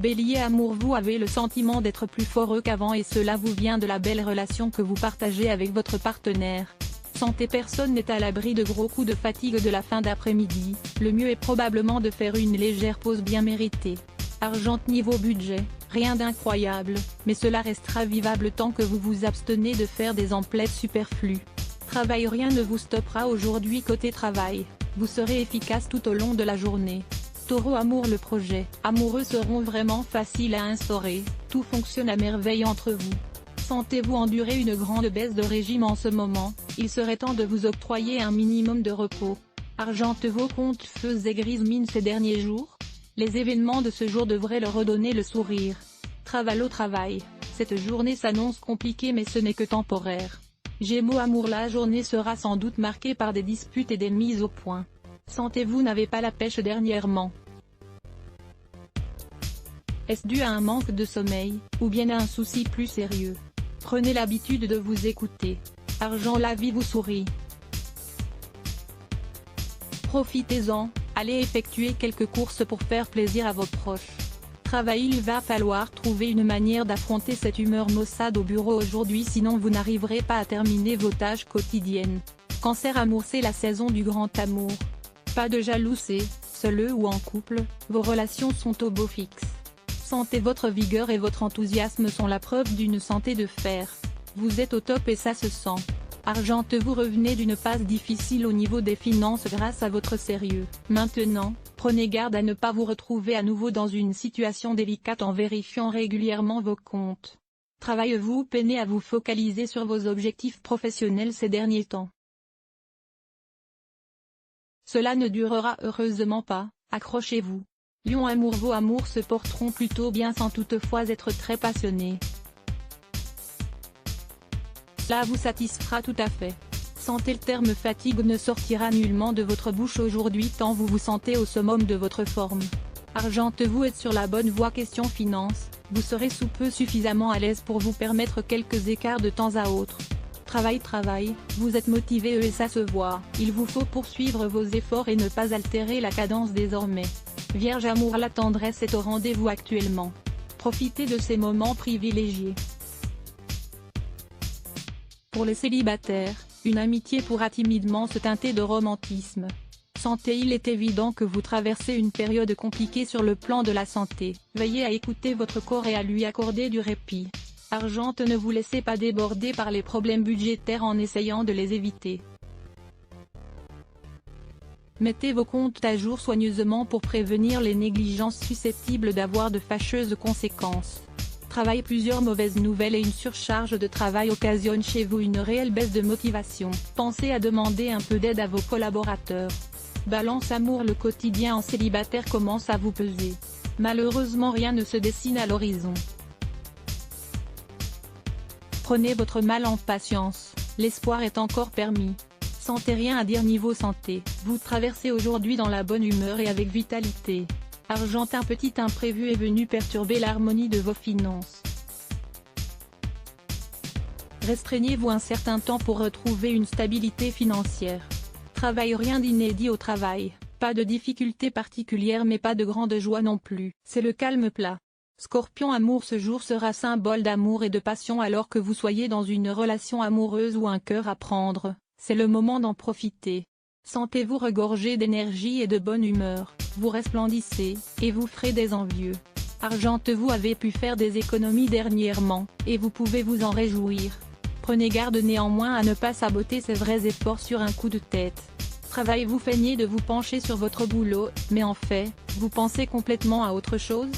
Bélier amour, vous avez le sentiment d'être plus foreux qu'avant et cela vous vient de la belle relation que vous partagez avec votre partenaire. Santé, personne n'est à l'abri de gros coups de fatigue de la fin d'après-midi, le mieux est probablement de faire une légère pause bien méritée. Argent, niveau budget, rien d'incroyable, mais cela restera vivable tant que vous vous abstenez de faire des emplettes superflues. Travail, rien ne vous stoppera aujourd'hui côté travail, vous serez efficace tout au long de la journée. Taureau amour, le projet amoureux seront vraiment faciles à instaurer, tout fonctionne à merveille entre vous. Sentez-vous endurer une grande baisse de régime en ce moment, il serait temps de vous octroyer un minimum de repos. Argent, vos comptes feux et grises mine ces derniers jours. Les événements de ce jour devraient leur redonner le sourire. Travail, au travail, cette journée s'annonce compliquée mais ce n'est que temporaire. Gémeaux amour, la journée sera sans doute marquée par des disputes et des mises au point. Sentez-vous n'avez pas la pêche dernièrement. Est-ce dû à un manque de sommeil, ou bien à un souci plus sérieux? Prenez l'habitude de vous écouter. Argent, la vie vous sourit. Profitez-en, allez effectuer quelques courses pour faire plaisir à vos proches. Travail, il va falloir trouver une manière d'affronter cette humeur maussade au bureau aujourd'hui sinon vous n'arriverez pas à terminer vos tâches quotidiennes. Cancer amour, c'est la saison du grand amour. Pas de jalousie, seul ou en couple, vos relations sont au beau fixe. Santé, votre vigueur et votre enthousiasme sont la preuve d'une santé de fer. Vous êtes au top et ça se sent. Argent, vous revenez d'une passe difficile au niveau des finances grâce à votre sérieux. Maintenant, prenez garde à ne pas vous retrouver à nouveau dans une situation délicate en vérifiant régulièrement vos comptes. Travail, vous peinez à vous focaliser sur vos objectifs professionnels ces derniers temps. Cela ne durera heureusement pas, accrochez-vous. Lion amour, vos amours se porteront plutôt bien sans toutefois être très passionnés. Cela vous satisfera tout à fait. Santé, le terme fatigue ne sortira nullement de votre bouche aujourd'hui tant vous vous sentez au summum de votre forme. Argent, vous êtes sur la bonne voie. Question finance, vous serez sous peu suffisamment à l'aise pour vous permettre quelques écarts de temps à autre. Travail, vous êtes motivé et ça se voit, il vous faut poursuivre vos efforts et ne pas altérer la cadence désormais. Vierge amour, la tendresse est au rendez-vous actuellement. Profitez de ces moments privilégiés. Pour les célibataires, une amitié pourra timidement se teinter de romantisme. Santé, il est évident que vous traversez une période compliquée sur le plan de la santé, veillez à écouter votre corps et à lui accorder du répit. Argent, ne vous laissez pas déborder par les problèmes budgétaires en essayant de les éviter. Mettez vos comptes à jour soigneusement pour prévenir les négligences susceptibles d'avoir de fâcheuses conséquences. Travail, plusieurs mauvaises nouvelles et une surcharge de travail occasionnent chez vous une réelle baisse de motivation. Pensez à demander un peu d'aide à vos collaborateurs. Balance amour, le quotidien en célibataire commence à vous peser. Malheureusement, rien ne se dessine à l'horizon. Prenez votre mal en patience, l'espoir est encore permis. Santé, rien à dire niveau santé, vous traversez aujourd'hui dans la bonne humeur et avec vitalité. Argent, un petit imprévu est venu perturber l'harmonie de vos finances. Restreignez-vous un certain temps pour retrouver une stabilité financière. Travail, rien d'inédit au travail, pas de difficultés particulières mais pas de grande joie non plus, c'est le calme plat. Scorpion amour, ce jour sera symbole d'amour et de passion alors que vous soyez dans une relation amoureuse ou un cœur à prendre, c'est le moment d'en profiter. Sentez-vous regorger d'énergie et de bonne humeur, vous resplendissez, et vous ferez des envieux. Argent, vous avez pu faire des économies dernièrement, et vous pouvez vous en réjouir. Prenez garde néanmoins à ne pas saboter ces vrais efforts sur un coup de tête. Travail, vous feignez de vous pencher sur votre boulot, mais en fait, vous pensez complètement à autre chose?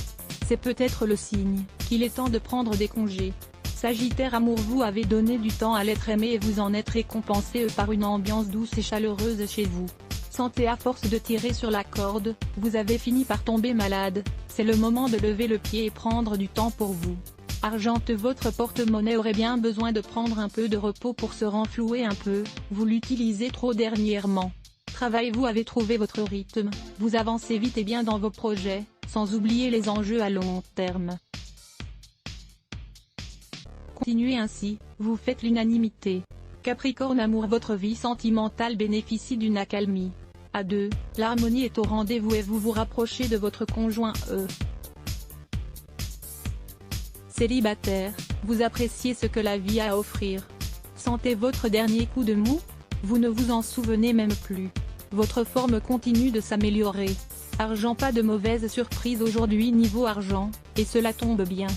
C'est peut-être le signe qu'il est temps de prendre des congés. Sagittaire amour, vous avez donné du temps à l'être aimé et vous en êtes récompensé par une ambiance douce et chaleureuse chez vous. Santé, à force de tirer sur la corde, vous avez fini par tomber malade, c'est le moment de lever le pied et prendre du temps pour vous. Argent, votre porte-monnaie aurait bien besoin de prendre un peu de repos pour se renflouer un peu, vous l'utilisez trop dernièrement. Travail, vous avez trouvé votre rythme, vous avancez vite et bien dans vos projets, sans oublier les enjeux à long terme. Continuez ainsi, vous faites l'unanimité. Capricorne amour, votre vie sentimentale bénéficie d'une accalmie. À deux, l'harmonie est au rendez-vous et vous vous rapprochez de votre conjoint. Célibataire, vous appréciez ce que la vie a à offrir. Sentez votre dernier coup de mou? Vous ne vous en souvenez même plus. Votre forme continue de s'améliorer. Argent, pas de mauvaise surprise aujourd'hui niveau argent, et cela tombe bien.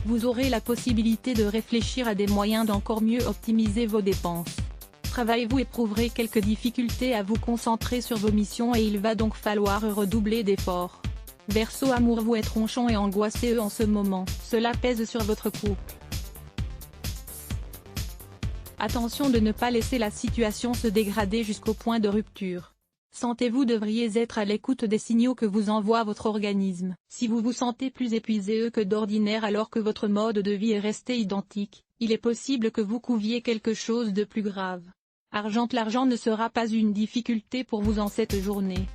Vous aurez la possibilité de réfléchir à des moyens d'encore mieux optimiser vos dépenses. Travail, vous éprouverez quelques difficultés à vous concentrer sur vos missions et il va donc falloir redoubler d'efforts. Verseau, amour, vous êtes ronchon et angoissé en ce moment, cela pèse sur votre couple. Attention de ne pas laisser la situation se dégrader jusqu'au point de rupture. Santé, vous devriez être à l'écoute des signaux que vous envoie votre organisme. Si vous vous sentez plus épuisé que d'ordinaire alors que votre mode de vie est resté identique, il est possible que vous couviez quelque chose de plus grave. Argent, l'argent ne sera pas une difficulté pour vous en cette journée.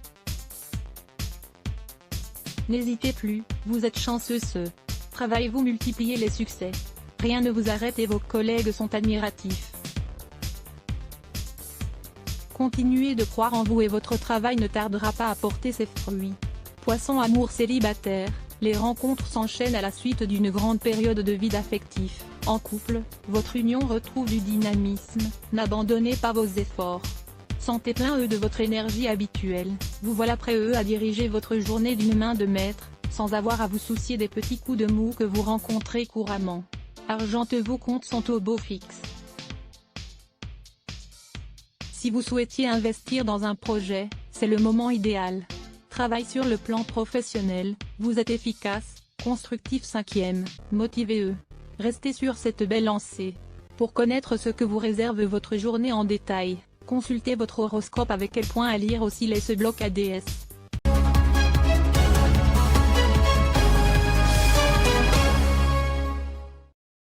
N'hésitez plus, vous êtes chanceux. Travail, vous multipliez les succès. Rien ne vous arrête et vos collègues sont admiratifs. Continuez de croire en vous et votre travail ne tardera pas à porter ses fruits. Poisson, amour, célibataire, les rencontres s'enchaînent à la suite d'une grande période de vide affectif. En couple, votre union retrouve du dynamisme, n'abandonnez pas vos efforts. Sentez plein de votre énergie habituelle, vous voilà prêt à diriger votre journée d'une main de maître, sans avoir à vous soucier des petits coups de mou que vous rencontrez couramment. Argent, vos comptes sont au beau fixe. Si vous souhaitiez investir dans un projet, c'est le moment idéal. Travail, sur le plan professionnel, vous êtes efficace, constructif. 5e, motivé. Restez sur cette belle lancée. Pour connaître ce que vous réserve votre journée en détail, consultez votre horoscope avec quel point à lire aussi les ce bloc ADS.